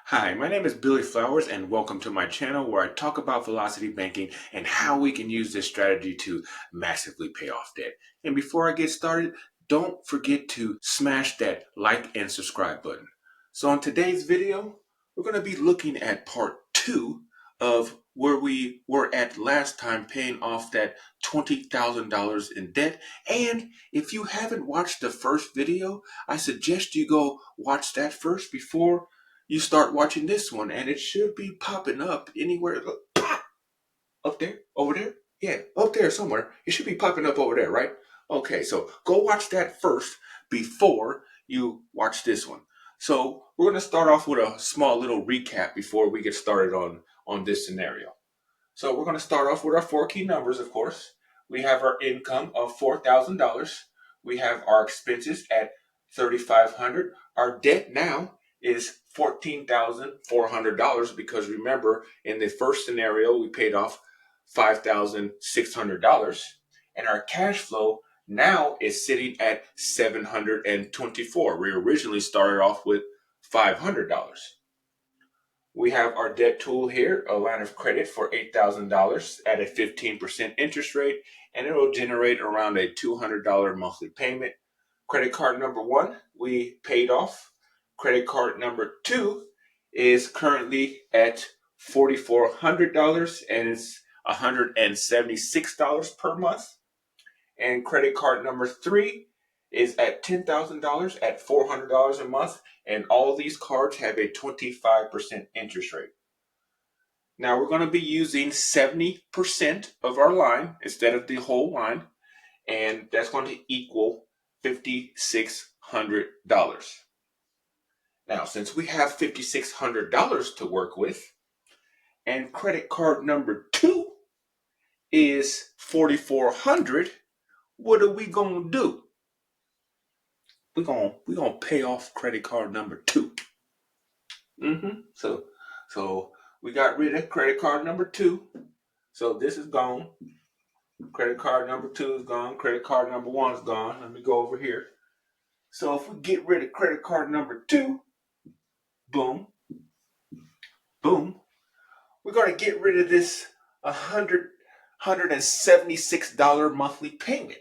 Hi, my name is Billy Flowers and welcome to my channel where I talk about velocity banking and how we can use this strategy to massively pay off debt. And before I get started, don't forget to smash that like and subscribe button. So in today's video, we're going to be looking at part 2 of where we were at last time paying off that $20,000 in debt. And if you haven't watched the first video, I suggest you go watch that first before you start watching this one, and it should be popping up anywhere. Look, pop! Up there, over there, yeah, up there somewhere. It should be popping up over there, right? Okay, so go watch that first before you watch this one. So we're going to start off with a small little recap before we get started on this scenario. So we're going to start off with our four key numbers, of course. We have our income of $4,000. We have our expenses at $3,500. Our debt now is $14,400 because remember, in the first scenario, we paid off $5,600. And our cash flow now is sitting at $724. We originally started off with $500. We have our debt tool here, a line of credit for $8,000 at a 15% interest rate, and it will generate around a $200 monthly payment. Credit card number 1, we paid off. Credit card number 2 is currently at $4,400 and it's $176 per month. And credit card number 3 is at $10,000 at $400 a month. And all these cards have a 25% interest rate. Now we're going to be using 70% of our line instead of the whole line. And that's going to equal $5,600. Now, since we have $5,600 to work with, and credit card number 2 is $4,400, what are we gonna do? We're gonna pay off credit card number 2. So we got rid of credit card number 2. So this is gone. Credit card number 2 is gone. Credit card number 1 is gone. Let me go over here. So if we get rid of credit card number 2, boom, boom, we're gonna get rid of this $176 monthly payment.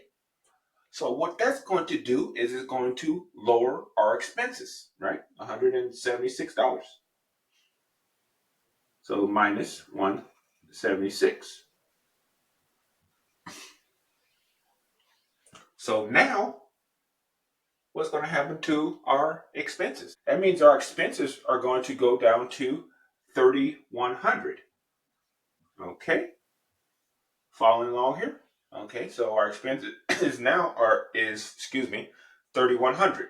So what that's going to do is it's going to lower our expenses, right? $176. So minus 176. So now, what's going to happen to our expenses? That means our expenses are going to go down to $3,100. Okay, following along here. Okay, so our expenses now is $3,100.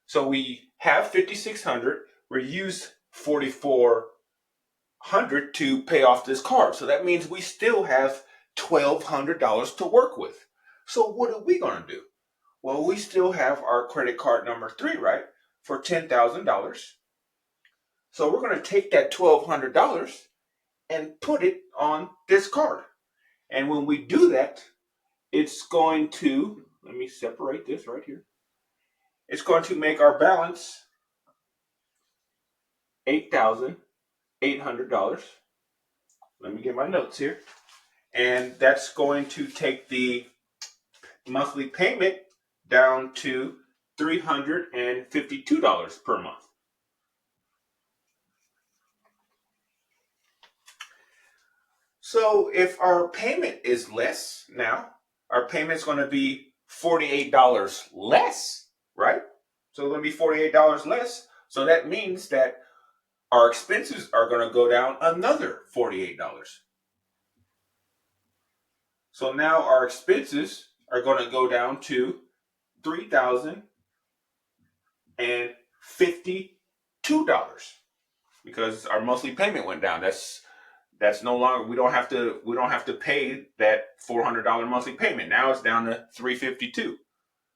So we have $5,600. We used $4,400 to pay off this card. So that means we still have $1,200 to work with. So what are we going to do? Well, we still have our credit card number 3, right, for $10,000. So we're going to take that $1,200 and put it on this card. And when we do that, it's going to, let me separate this right here. It's going to make our balance $8,800. Let me get my notes here. And that's going to take the monthly payment down to $352 per month. So if our payment is less now, our payment's going to be $48 less, right? So it's going to be $48 less. So that means that our expenses are going to go down another $48. So now our expenses are going to go down to $3,052 because our monthly payment went down. That's no longer, we don't have to pay that $400 monthly payment. Now it's down to $352.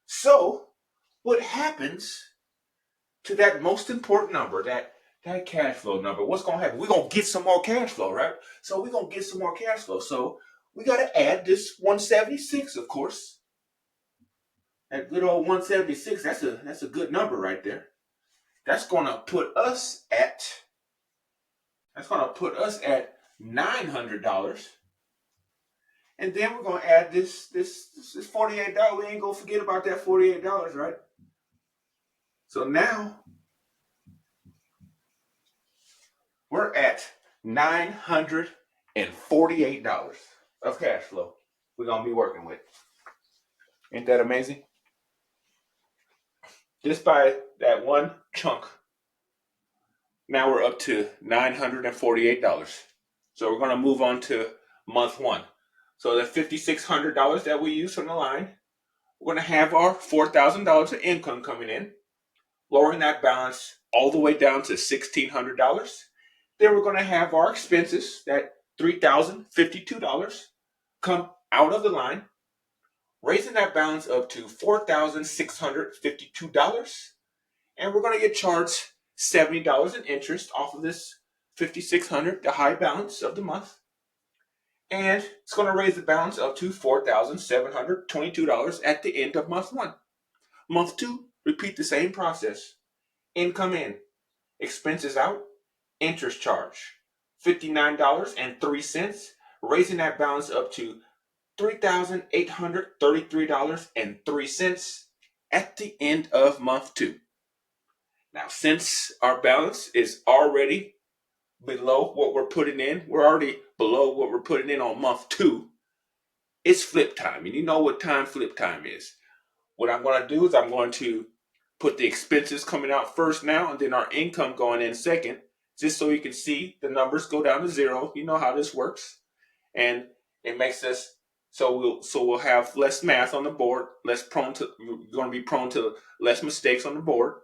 So what happens to that most important number, that cash flow number? What's going to happen? We're going to get some more cash flow, right? So we're going to get some more cash flow. So we got to add this 176, of course. That good old 176, that's a good number right there. That's going to put us at $900. And then we're going to add this $48. We ain't going to forget about that $48, right? So now we're at $948 of cash flow we're going to be working with. Ain't that amazing? Just by that one chunk, now we're up to $948. So we're going to move on to month one. So the $5,600 that we use from the line, we're going to have our $4,000 of income coming in, lowering that balance all the way down to $1,600. Then we're going to have our expenses, that $3,052, come out of the line, raising that balance up to $4,652. And we're going to get charged $70 in interest off of this $5,600, the high balance of the month. And it's going to raise the balance up to $4,722 at the end of month one. Month two, repeat the same process. Income in, expenses out, interest charge, $59.03, raising that balance up to $3,833.03 at the end of month two. Now, since our balance is already below what we're putting in, we're already below what we're putting in on month two, it's flip time. And you know what time flip time is. What I'm going to do is I'm going to put the expenses coming out first now and then our income going in second, just so you can see the numbers go down to zero. You know how this works. And it makes us we'll have less math on the board, we're going to be prone to less mistakes on the board.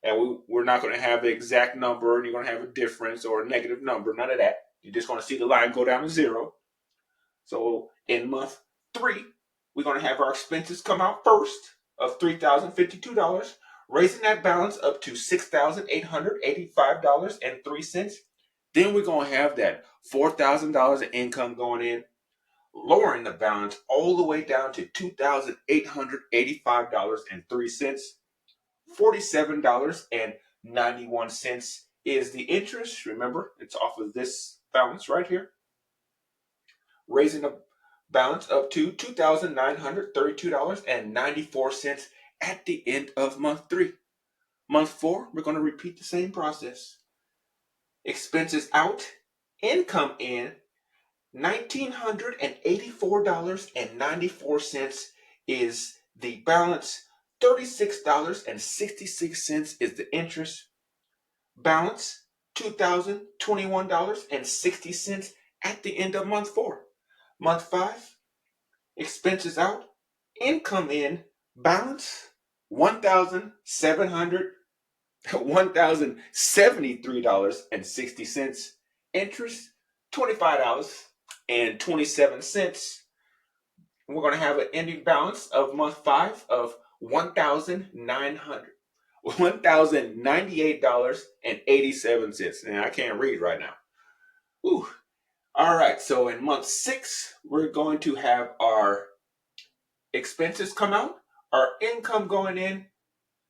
And we're not going to have the exact number, and you're going to have a difference or a negative number. None of that. You're just going to see the line go down to zero. So in month three, we're going to have our expenses come out first of $3,052, raising that balance up to $6,885.03. Then we're going to have that $4,000 of income going in, lowering the balance all the way down to $2,885.03. $47.91 is the interest. Remember, it's off of this balance right here, raising the balance up to $2,932.94 at the end of month three. Month four, we're going to repeat the same process. Expenses out, income in, $1,984.94 is the balance. $36.66 is the interest. Balance $2,021.60 at the end of month four. Month five, expenses out, income in, balance $1,073.60, interest $25.27. We're going to have an ending balance of month five of $1,098.87. And I can't read right now. Whew. All right, so in month six, we're going to have our expenses come out, our income going in.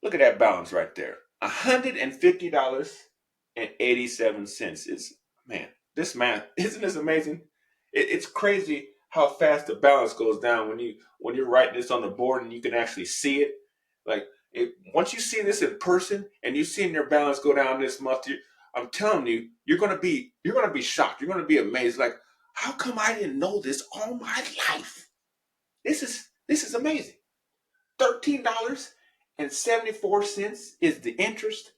Look at that balance right there, $150.87. Man, this math, isn't this amazing? It's crazy how fast the balance goes down when you're writing this on the board and you can actually see it. Like once you see this in person and you've seen your balance go down this month, I'm telling you, you're gonna be shocked. You're gonna be amazed. Like, how come I didn't know this all my life? This is amazing. $13.74 is the interest.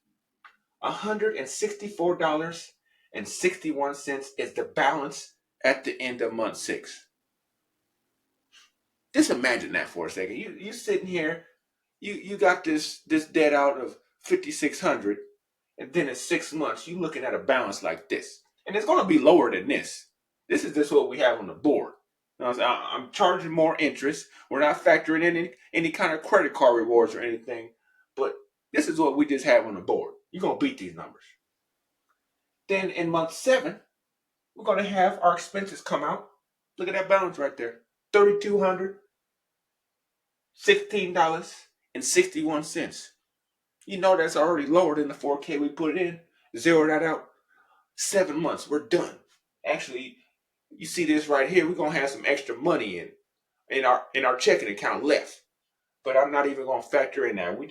$164.61 is the balance at the end of month six. Just imagine that for a second. You sitting here, you got this debt out of $5,600, and then in 6 months you looking at a balance like this, and it's going to be lower than this. This is just what we have on the board. I'm charging more interest. We're not factoring in any kind of credit card rewards or anything, but this is what we just have on the board. You're going to beat these numbers. Then in month seven, we're going to have our expenses come out. Look at that balance right there. $3,216.61. That's already lower than the 4K we put in. Zero that out. 7 months, we're done. Actually, you see this right here. We're gonna have some extra money in our checking account left. But I'm not even gonna factor in that. We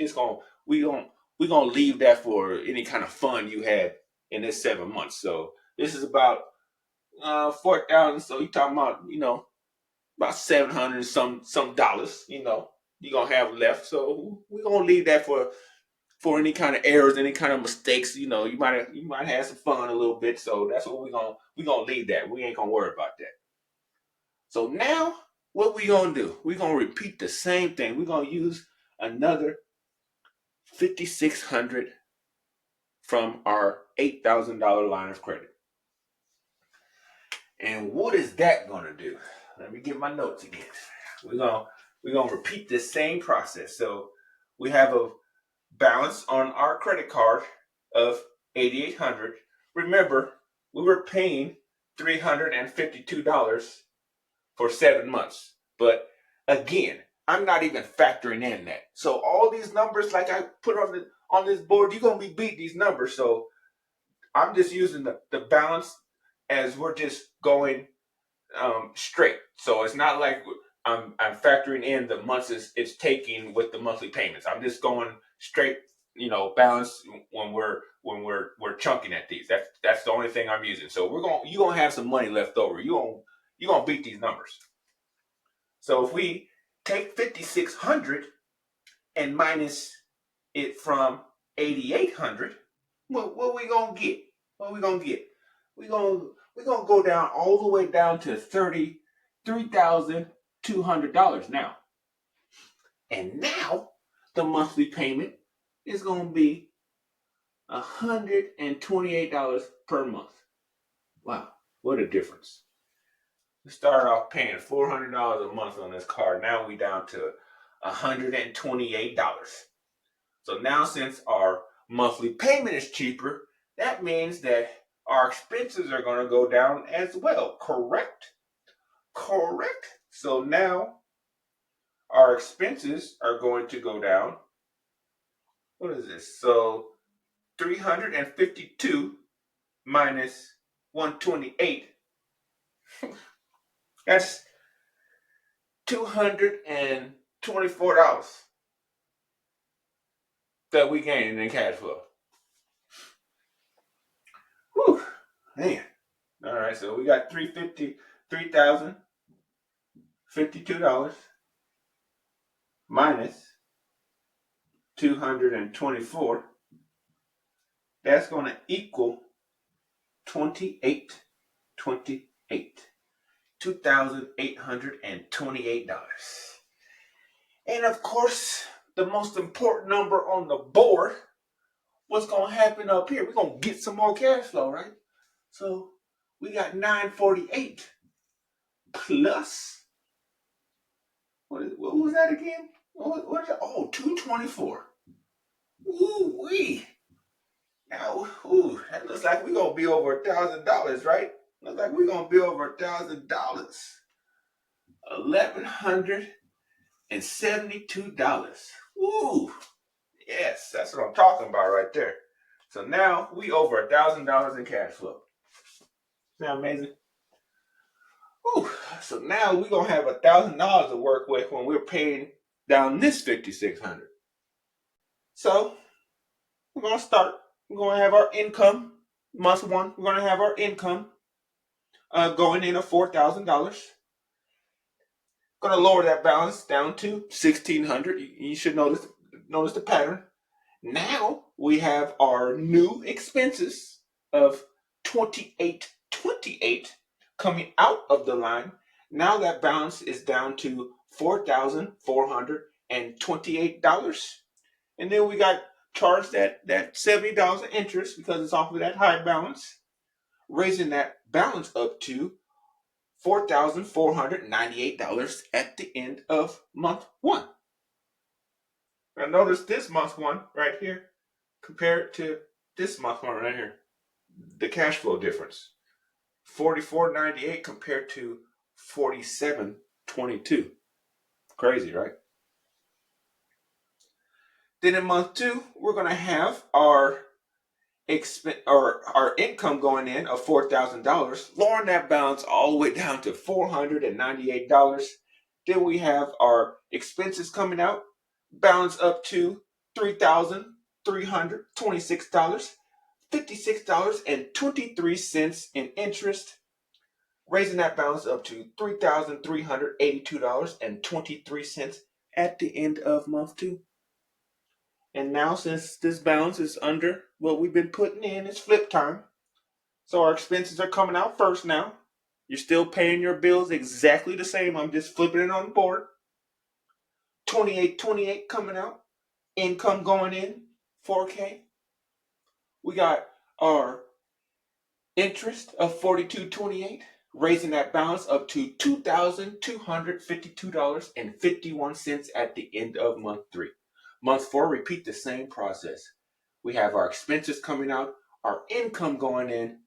gonna leave that for any kind of fun you had in this 7 months. So this is about 4,000. So you talking about about 700 some dollars. You're gonna have left. So we're gonna leave that for any kind of errors, any kind of mistakes. You might have some fun a little bit. So that's what we gonna leave that. We ain't gonna worry about that. So now what we gonna do? We gonna repeat the same thing. We're gonna use another 5,600 from our $8,000 line of credit. And what is that gonna do? Let me get my notes again. We're gonna repeat the same process. So we have a balance on our credit card of 8,800. Remember, we were paying $352 for 7 months. But again, I'm not even factoring in that. So all these numbers, like I put on this board, you're gonna be beating these numbers. So I'm just using the balance as we're just going straight. So it's not like I'm factoring in the months it's taking with the monthly payments. I'm just going straight, balance when we're chunking at these. That's the only thing I'm using. So you're gonna have some money left over. You're gonna beat these numbers. So if we take 5,600 and minus it from 8,800, what we gonna get? What we gonna get? We're gonna go down all the way down to $33,200 now. And now the monthly payment is gonna be $128 per month. Wow, what a difference. We started off paying $400 a month on this card. Now we down to $128. So now since our monthly payment is cheaper, that means that our expenses are going to go down as well. Correct? Correct. So now our expenses are going to go down. What is this? So 352 minus 128. That's $224 that we gained in cash flow. Whew, man. All right, so we got $3,052 minus 224. That's going to equal 2828. $2,828. And of course, the most important number on the board, what's going to happen up here? We're going to get some more cash flow, right? So we got 948 plus, what was that again? What is it? Oh, 224. Ooh-wee. Now, that looks like we're going to be over $1,000, right? Looks like we're going to be over $1,000. $1,172. Woo! Yes, that's what I'm talking about right there. So now we over $1,000 in cash flow. Isn't that amazing? Woo! So now we're gonna have $1,000 to work with when we're paying down this 5,600. So we're gonna start. We're gonna have our income month one. We're gonna have our income going in of $4,000. Going to lower that balance down to 1,600. You should notice the pattern. Now we have our new expenses of 2,828 coming out of the line. Now that balance is down to $4,428. And then we got charged that $70 of interest because it's off of that high balance, raising that balance up to $4,498 at the end of month one. Now notice this month one right here compared to this month one right here. The cash flow difference. $44.98 compared to $47.22. Crazy, right? Then in month 2, we're going to have our our income going in of $4,000, lowering that balance all the way down to $498. Then we have our expenses coming out, balance up to $3,326, $56.23 in interest, raising that balance up to $3,382.23 at the end of month 2. And now, since this balance is under what we've been putting in, it's flip time. So our expenses are coming out first now. You're still paying your bills exactly the same. I'm just flipping it on the board. 2828 coming out. Income going in, 4K. We got our interest of 4228, raising that balance up to $2,252.51 at the end of month 3. Month 4, repeat the same process. We have our expenses coming out, our income going in,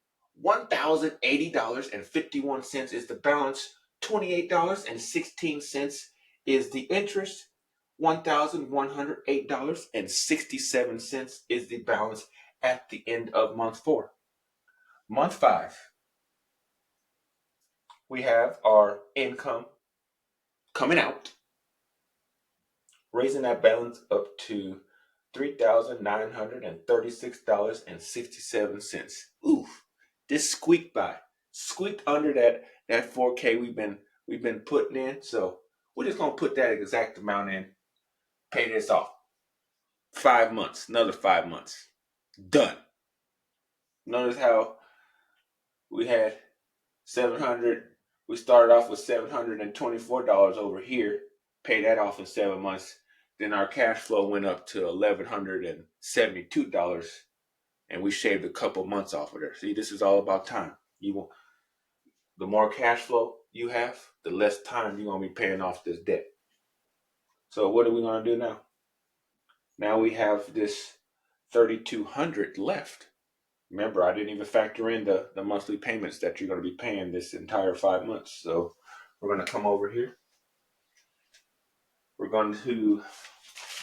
$1,080.51 is the balance, $28.16 is the interest, $1,108.67 is the balance at the end of month 4. Month 5, we have our income coming out, raising that balance up to $3,936.67. Oof, this squeaked by, squeaked under that 4K we've been putting in. So we're just gonna put that exact amount in, pay this off. 5 months, another 5 months, done. Notice how we had 700. We started off with $724 over here. Pay that off in 7 months. Then our cash flow went up to $1,172, and we shaved a couple months off of there. See, this is all about time. The more cash flow you have, the less time you're gonna be paying off this debt. So what are we gonna do now? Now we have this $3,200 left. Remember, I didn't even factor in the monthly payments that you're going to be paying this entire 5 months. So we're going to come over here. We're going to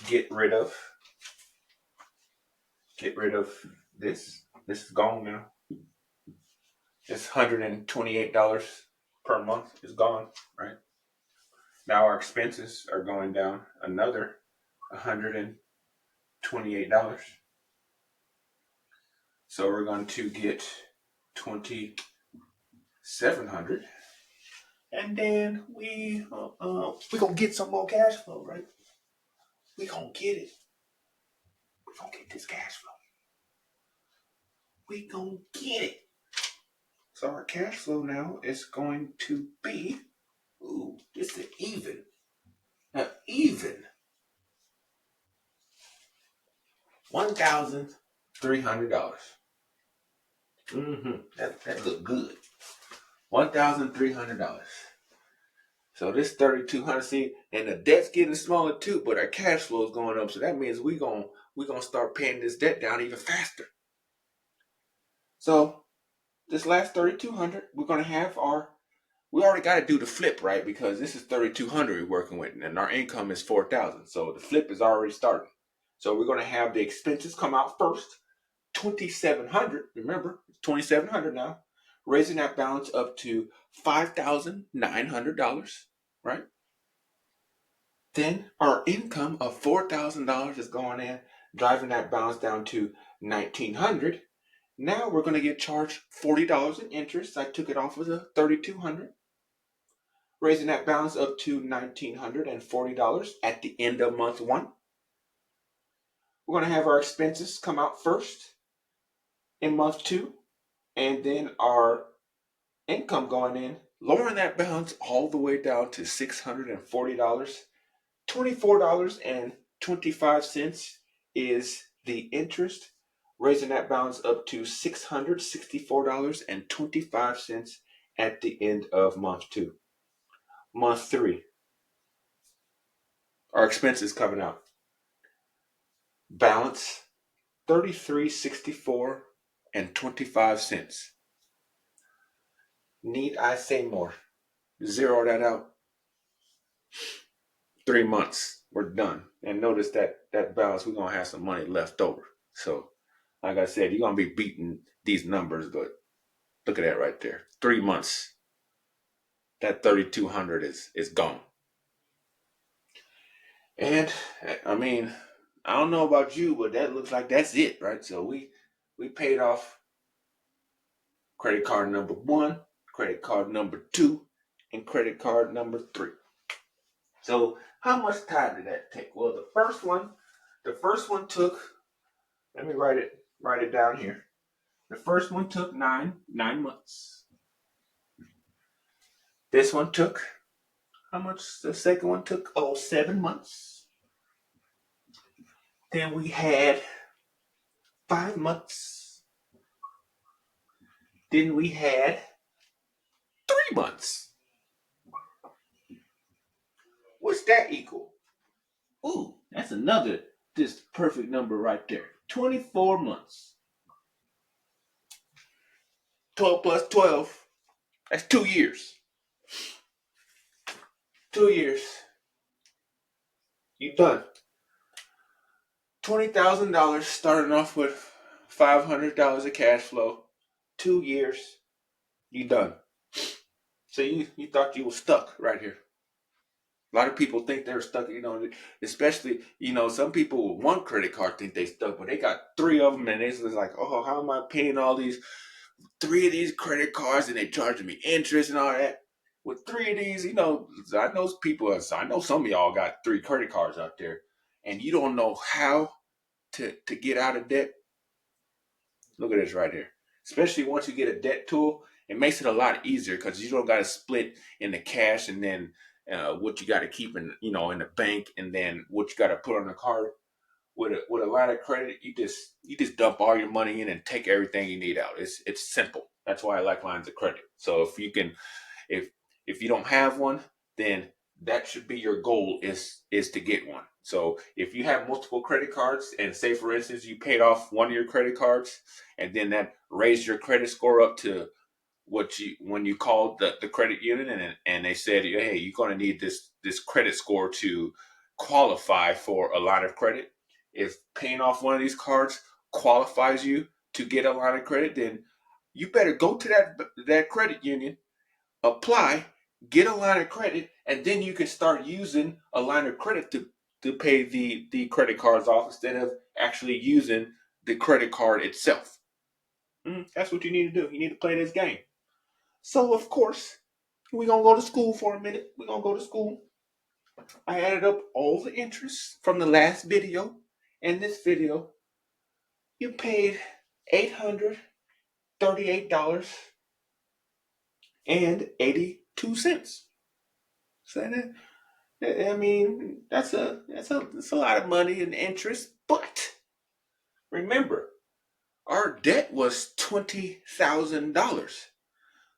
get rid of this. This is gone now. This $128 per month is gone, right? Now our expenses are going down another $128. So we're going to get $2,700, and then we gonna get some more cash flow, right? We gonna get it. We gonna get this cash flow. We gonna get it. So our cash flow now is going to be, this is even. Now even $1,300. That look good. $1,300. So this $3,200, see, and the debt's getting smaller too, but our cash flow is going up. So that means we gonna start paying this debt down even faster. So this last $3,200, we're gonna have we already got to do the flip, right? Because this is $3,200 we're working with, and our income is $4,000. So the flip is already starting. So we're gonna have the expenses come out first, $2,700. Remember, it's $2,700 now, raising that balance up to $5,900, right? Then our income of $4,000 is going in, driving that balance down to $1,900. Now we're going to get charged $40 in interest. I took it off of the $3,200, raising that balance up to $1,940 at the end of month 1. We're going to have our expenses come out first in month 2, and then our income going in, lowering that balance all the way down to $640. $24.25 is the interest, raising that balance up to $664.25 at the end of month 2. Month 3, our expenses coming out. Balance $33.64.25. Need I say more? Zero that out. 3 months. we're done. And notice that balance, we're gonna have some money left over. So, like I said, you're gonna be beating these numbers, but look at that right there. 3 months, that 3,200 is gone. And I mean, I don't know about you, but that looks like that's it, right? So we paid off credit card number one, credit card number two, and credit card number three. So how much time did that take? Well, the first one took. Let me write it down here. The first one took nine months. This one took how much? The second one took 7 months. Then we had 5 months. Then we had 3 months. What's that equal? Ooh, that's another just perfect number right there. 24 months. 12 plus 12. That's 2 years. 2 years. You done. $20,000 starting off with $500 of cash flow. 2 years. You done. So you thought you were stuck right here. A lot of people think they're stuck, especially, some people with one credit card think they stuck, but they got three of them and it's like, oh, how am I paying all these, three of these credit cards and they charging me interest and all that? With three of these, I know some of y'all got three credit cards out there and you don't know how to get out of debt. Look at this right here. Especially once you get a debt tool, it makes it a lot easier because you don't got to split in the cash and then what you got to keep in the bank and then what you got to put on the card. With a line of credit, you just dump all your money in and take everything you need out. It's simple. That's why I like lines of credit. So if you don't have one, then that should be your goal is to get one. So if you have multiple credit cards and say for instance you paid off one of your credit cards and then that raised your credit score up to what you when you called the credit union and they said, hey, you're going to need this credit score to qualify for a line of credit. If paying off one of these cards qualifies you to get a line of credit, then you better go to that credit union, apply, get a line of credit, and then you can start using a line of credit to pay the credit cards off instead of actually using the credit card itself. That's what you need to do. You need to play this game. So, of course, we're going to go to school for a minute. We're going to go to school. I added up all the interest from the last video and this video. You paid $838.82. So, I mean, that's a lot of money in interest. But remember, our debt was $20,000.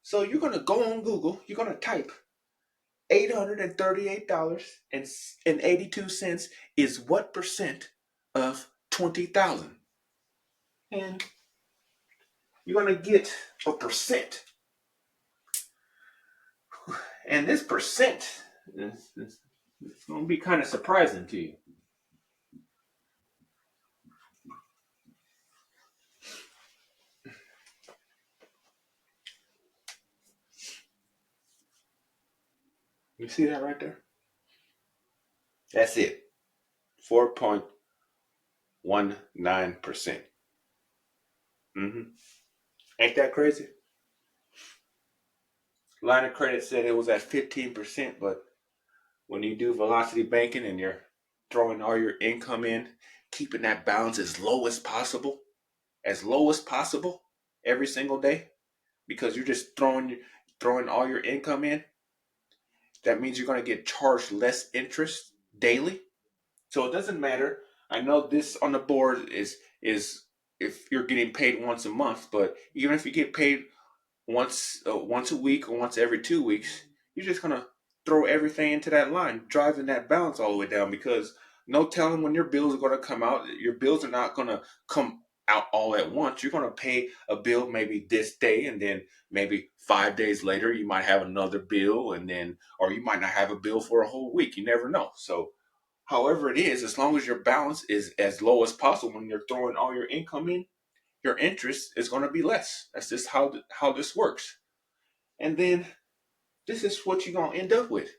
So you're going to go on Google, you're going to type $838.82 is what percent of 20,000. And you're going to get a percent. And this percent is going to be kind of surprising to you. You see that right there? That's it. 4.19%. Ain't that crazy? Line of credit said it was at 15%, but when you do velocity banking and you're throwing all your income in, keeping that balance as low as possible every single day, because you're just throwing all your income in, that means you're going to get charged less interest daily. So it doesn't matter. I know this on the board is if you're getting paid once a month, but even if you get paid once a week or once every 2 weeks, you're just gonna throw everything into that line, driving that balance all the way down because no telling when your bills are gonna come out. Your bills are not gonna come out all at once. You're gonna pay a bill maybe this day and then maybe 5 days later you might have another bill and then or you might not have a bill for a whole week. You never know. So However it is, as long as your balance is as low as possible when you're throwing all your income in, your interest is going to be less. That's just how this works. And then this is what you're going to end up with.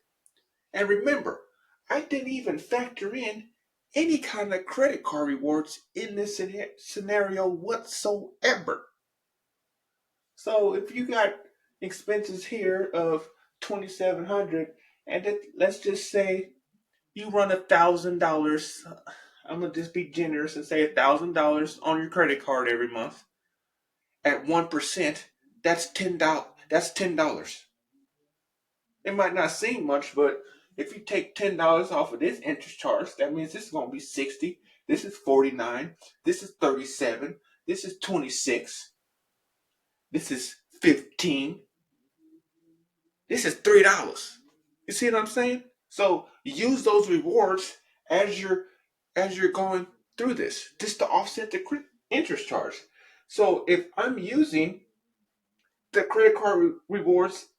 And remember, I didn't even factor in any kind of credit card rewards in this scenario whatsoever. So if you got expenses here of 2,700, and let's just say you run $1,000. I'm gonna just be generous and say $1,000 on your credit card every month. At 1%, that's $10. That's $10. It might not seem much, but if you take $10 off of this interest charge, that means this is gonna be 60. This is 49. This is 37. This is 26. This is 15. This is $3. You see what I'm saying? So use those rewards as you're going through this, just to offset the interest charge. So if I'm using the credit card rewards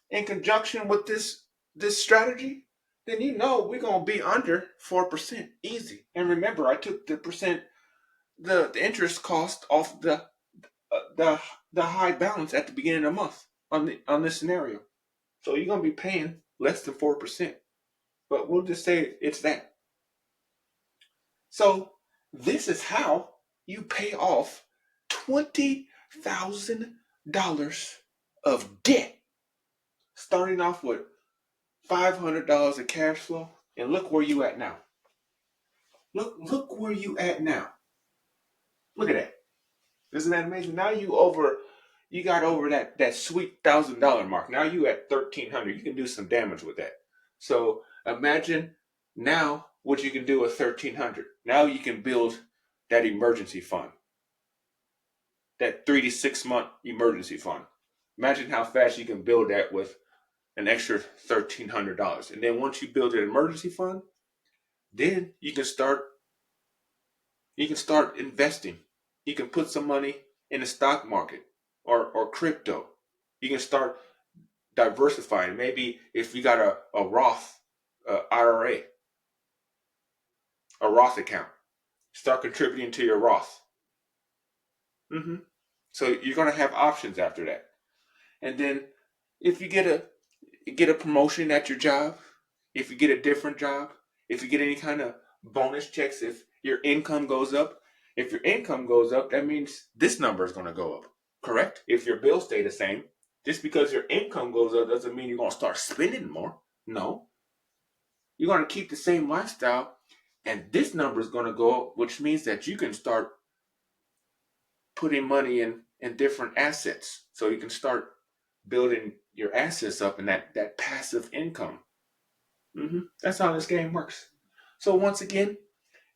in conjunction with this strategy, then we're gonna be under 4% easy. And remember, I took the interest cost off the high balance at the beginning of the month on this scenario. So you're gonna be paying less than 4%. But we'll just say it's that. So this is how you pay off $20,000 of debt, starting off with $500 of cash flow, and look where you at now. Look where you at now. Look at that. Isn't that amazing? Now you got over that sweet $1,000 mark. Now you at 1,300. You can do some damage with that. So imagine now what you can do with 1,300. Now you can build that emergency fund, that 3 to 6 month emergency fund. Imagine how fast you can build that with an extra $1,300. And then once you build an emergency fund, then you can start investing. You can put some money in the stock market or crypto. You can start diversifying. Maybe if you got a Roth IRA, a Roth account, start contributing to your Roth. So you're going to have options after that. And then if you get a promotion at your job, if you get a different job, if you get any kind of bonus checks, if your income goes up, that means this number is going to go up, correct? If your bills stay the same, just because your income goes up doesn't mean you're going to start spending more. No. You're going to keep the same lifestyle, and this number is going to go up, which means that you can start putting money in different assets. So you can start building your assets up in that passive income. That's how this game works. So once again,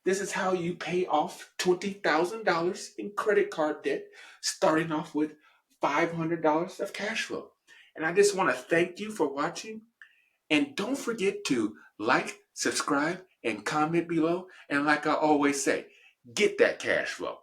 this is how you pay off $20,000 in credit card debt, starting off with $500 of cash flow. And I just want to thank you for watching. And don't forget to like, subscribe, and comment below. And like I always say, get that cash flow.